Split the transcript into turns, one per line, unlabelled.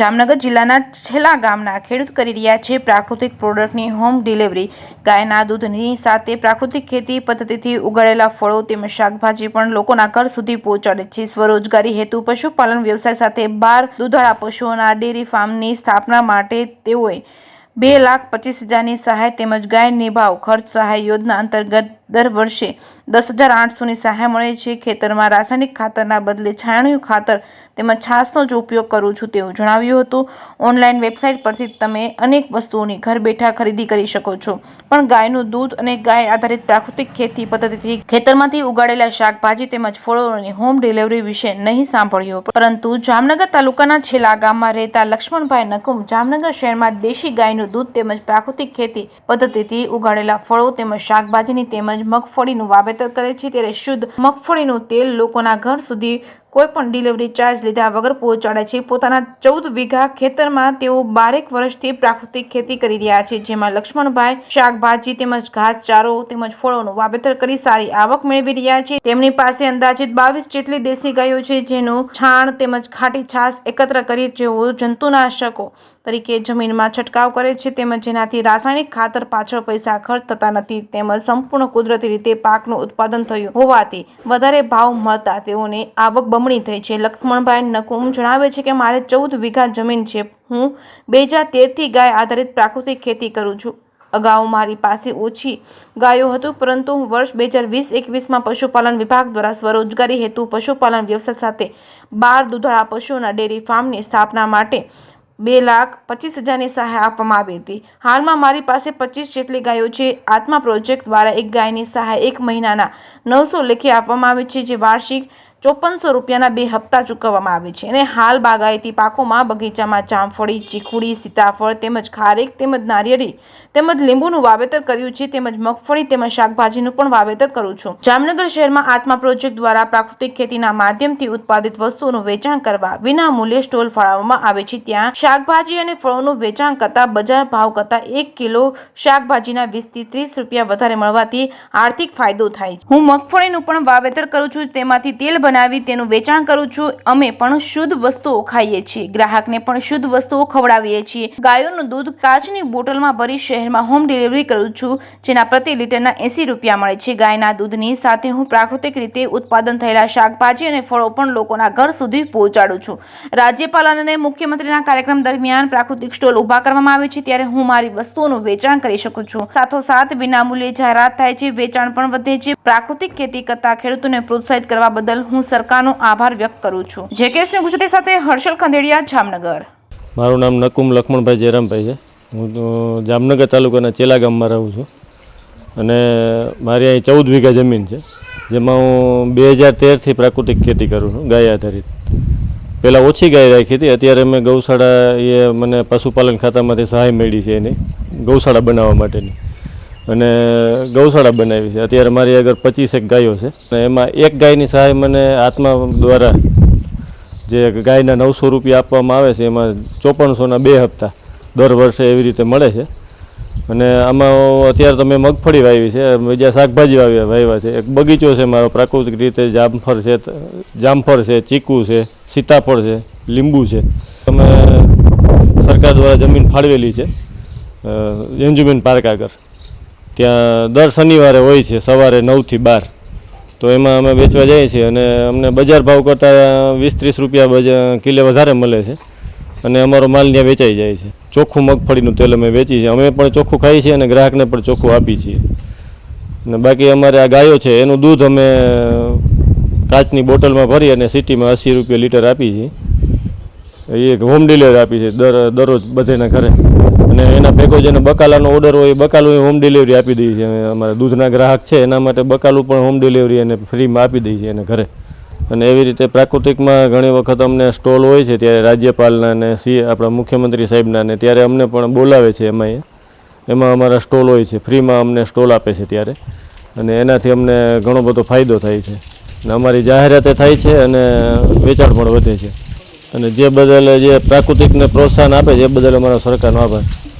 જામનગર જિલ્લાના છેલ્લા ગામના ખેડૂત કરી રહ્યા છે પ્રાકૃતિક પ્રોડક્ટની હોમ ડિલિવરી। ગાયના દૂધની સાથે પ્રાકૃતિક ખેતી પદ્ધતિથી ઉગાડેલા ફળો તેમજ શાકભાજી પણ લોકોના ઘર સુધી પહોંચાડે છે। સ્વરોજગારી હેતુ પશુપાલન વ્યવસાય સાથે 12 દૂધાળા પશુઓના ડેરી ફાર્મની સ્થાપના માટે તેઓએ 2,25,000ની સહાય તેમજ ગાય નિભાવ ખર્ચ સહાય યોજના અંતર્ગત દર વર્ષે 10,800ની સહાય મળે છે। ખેતરમાં રાસાયણિક ખાતરના બદલે છાણિયું ખાતર તેમજ છાશનો જ ઉપયોગ કરું છું તેવું જણાવ્યું હતું। ઓનલાઈન વેબસાઇટ પરથી તમે અનેક વસ્તુઓની ઘર બેઠા ખરીદી કરી શકો છો, પણ ગાયનું દૂધ અને ગાય આધારિત પ્રાકૃતિક ખેતી પદ્ધતિથી ખેતરમાંથી ઉગાડેલા શાકભાજી તેમજ ફળોની હોમ ડિલિવરી વિશે નહીં સાંભળ્યું, પરંતુ જામનગર તાલુકાના છેલ્લા ગામમાં રહેતા લક્ષ્મણભાઈ નકુમ જામનગર શહેરમાં દેશી ગાયનું દૂધ તેમજ પ્રાકૃતિક ખેતી પદ્ધતિથી ઉગાડેલા ફળો તેમજ શાકભાજીની તેમજ મગફળીનું વાવેતર કરે છે। ત્યારે શુદ્ધ મગફળીનું તેલ લોકોના ઘર સુધી કોઈ પણ ડિલિવરી ચાર્જ લીધા વગર પહોંચાડે છે। પોતાના 14 વીઘા ખેતરમાં તેઓ 12 વર્ષથી પ્રાકૃતિક ખેતી કરી રહ્યા છે, જેમાં લક્ષ્મણભાઈ શાકભાજી તેમજ ઘાસચારો તેમજ ફળોનું વાવેતર કરી સારી આવક મેળવી રહ્યા છે। તેમની પાસે અંદાજિત 22 જેટલી દેશી ગાયો છે, જેનું છાણ તેમજ ખાટી છાશ એકત્ર કરી જેઓ જંતુનાશકો તરીકે જમીનમાં છંટકાવ કરે છે તેમજ જેનાથી રાસાયણિક ખાતર પાછળ પૈસા ખર્ચ થતા નથી તેમજ સંપૂર્ણ કુદરતી રીતે પાકનું ઉત્પાદન થયું હોવાથી વધારે ભાવ મળતા તેઓની આવક બમણી થઈ છે। લક્ષ્મણભાઈ નકુમ જણાવે છે કે મારે 14 વીઘા જમીન છે। હું 2013થી ગાય આધારિત પ્રાકૃતિક ખેતી કરું છું। અગાઉ મારી પાસે ઓછી ગાયો હતું, પરંતુ વર્ષ 2020-21માં પશુપાલન વિભાગ દ્વારા સ્વરોજગારી હેતુ પશુપાલન વ્યવસાય સાથે 12 દૂધાળા પશુઓના ડેરી ફાર્મની સ્થાપના માટે 2,25,000ની સહાય આપવામાં આવી હતી। હાલમાં મારી પાસે 25 જેટલી ગાયો છે। આત્મા પ્રોજેક્ટ દ્વારા એક ગાયની સહાય 1 મહિનાના 900 લેખે આપવામાં આવે છે, જે વાર્ષિક 5400 રૂપિયાના 2 હપ્તા ચૂકવવામાં આવે છે। અને હાલ બાગાયતી પાકોમાં બગીચામાં જામફળી, ચીકુડી, સીતાફળ તેમજ ખારેક તેમજ નારિયેળી તેમજ લીંબુનું વાવેતર કર્યું છે તેમજ મગફળી તેમજ શાકભાજીનું પણ વાવેતર કરું છું। જામનગર શહેરમાં આત્મા પ્રોજેક્ટ દ્વારા પ્રાકૃતિક ખેતીના માધ્યમથી ઉત્પાદિત વસ્તુઓનું વેચાણ કરવા વિના મૂલ્યે સ્ટોલ ફાળવવામાં આવે છે। ત્યાં શાકભાજી અને ફળોનું વેચાણ કરતા બજાર ભાવ કરતા 1 કિલો શાકભાજીના 20 થી 30 રૂપિયા વધારે મળવાથી આર્થિક ફાયદો થાય છે। હું મગફળીનું પણ વાવેતર કરું છું, તેમાંથી તેલ બનાવી તેનું વેચાણ કરું છું। અમે પણ શુદ્ધ વસ્તુઓ ખાઈએ છીએ, ગ્રાહકને પણ શુદ્ધ વસ્તુઓ ખવડાવીએ છીએ। ગાયોનું દૂધ કાચની બોટલમાં ભરી શહેરમાં હોમ ડિલિવરી કરું છું, જેના પ્રતિ લીટરના 80 રૂપિયા મળે છે। ગાયના દૂધની સાથે હું પ્રાકૃતિક રીતે ઉત્પાદન થયેલા શાકભાજી અને ફળો પણ લોકોના ઘર સુધી પહોંચાડું છું। રાજ્યપાલ અને મુખ્યમંત્રીના કાર્યક્રમ દરમિયાન પ્રાકૃતિક સ્ટોલ ઉભા કરવામાં આવે છે, ત્યારે હું મારી વસ્તુઓનું વેચાણ કરી શકું છું। સાથોસાથ વિનામૂલ્યે જાહેરાત થાય છે, વેચાણ પણ વધે છે। પ્રાકૃતિક ખેતી કરતા ખેડૂતોને પ્રોત્સાહિત કરવા બદલ હું સરકારનો આભાર વ્યક્ત કરું છું। જેકેએસ ન્યૂઝ ગુજરાતી સાથે હર્ષલ ખંડેરિયા, જામનગર।
મારું નામ નકુમ લક્ષ્મણભાઈ જયરામભાઈ છે। હું તો જામનગર તાલુકાના ચેલા ગામમાં રહું છું અને મારી અહીં 14 વીઘા જમીન છે, જેમાં હું 2013થી પ્રાકૃતિક ખેતી કરું છું, ગાય આધારિત। પહેલાં ઓછી ગાય રાખી હતી, અત્યારે મેં ગૌશાળા એ મને પશુપાલન ખાતામાંથી સહાય મળી છે એની ગૌશાળા બનાવવા માટેની, અને ગૌશાળા બનાવી છે। અત્યારે મારી આગળ 25 ગાયો છે અને એમાં એક ગાયની સહાય મને આત્મા દ્વારા જે ગાયના 900 રૂપિયા આપવામાં આવે છે, એમાં 5400ના 2 હપ્તા દર વર્ષે એવી રીતે મળે છે। અને આમાં અત્યારે તો મેં મગફળી વાવી છે, બીજા શાકભાજી વાવ્યા છે, એક બગીચો છે મારો પ્રાકૃતિક રીતે, જામફળ છે, ચીકુ છે, સીતાફળ છે, લીંબુ છે। અમે સરકાર દ્વારા જમીન ફાળવેલી છે એન્જુમેન્ટ પાર્ક આગળ, ત્યાં દર શનિવારે હોય છે સવારે 9 થી 12, તો એમાં અમે વેચવા જઈએ છીએ અને અમને બજાર ભાવ કરતાં 20-30 રૂપિયા કિલો વધારે મળે છે અને અમારો માલ ત્યાં વેચાઈ જાય છે। ચોખ્ખું મગફળીનું તેલ અમે વેચીએ છીએ, અમે પણ ચોખ્ખું ખાઈએ છીએ અને ગ્રાહકને પણ ચોખ્ખું આપીએ છીએ। અને બાકી અમારે આ ગાયો છે એનું દૂધ અમે કાચની બોટલમાં ભરી અને સિટીમાં 80 રૂપિયા લીટર આપીએ છીએ। એ હોમ ડિલિવરી આપી છે દરરોજ બધાના ઘરે, અને એના ભેગો જેને બકાલાનો ઓર્ડર હોય એ બકાલું હોમ ડિલિવરી આપી દઈએ છીએ। અમારા દૂધના ગ્રાહક છે એના માટે બકાલું પણ હોમ ડિલિવરી અને ફ્રીમાં આપી દઈએ છીએ એને ઘરે। અને એવી રીતે પ્રાકૃતિકમાં ઘણી વખત અમને સ્ટોલ હોય છે, ત્યારે રાજ્યપાલના ને આપણા મુખ્યમંત્રી સાહેબના ને ત્યારે અમને પણ બોલાવે છે, એમાં અમારા સ્ટોલ હોય છે, ફ્રીમાં અમને સ્ટોલ આપે છે ત્યારે, અને એનાથી અમને ઘણો બધો ફાયદો થાય છે અને અમારી જાહેરાતે થાય છે અને વેચાણ પણ વધે છે। અને જે બદલ જે પ્રાકૃતિકને પ્રોત્સાહન આપે છે એ બદલ અમારો સરકારનો આભાર।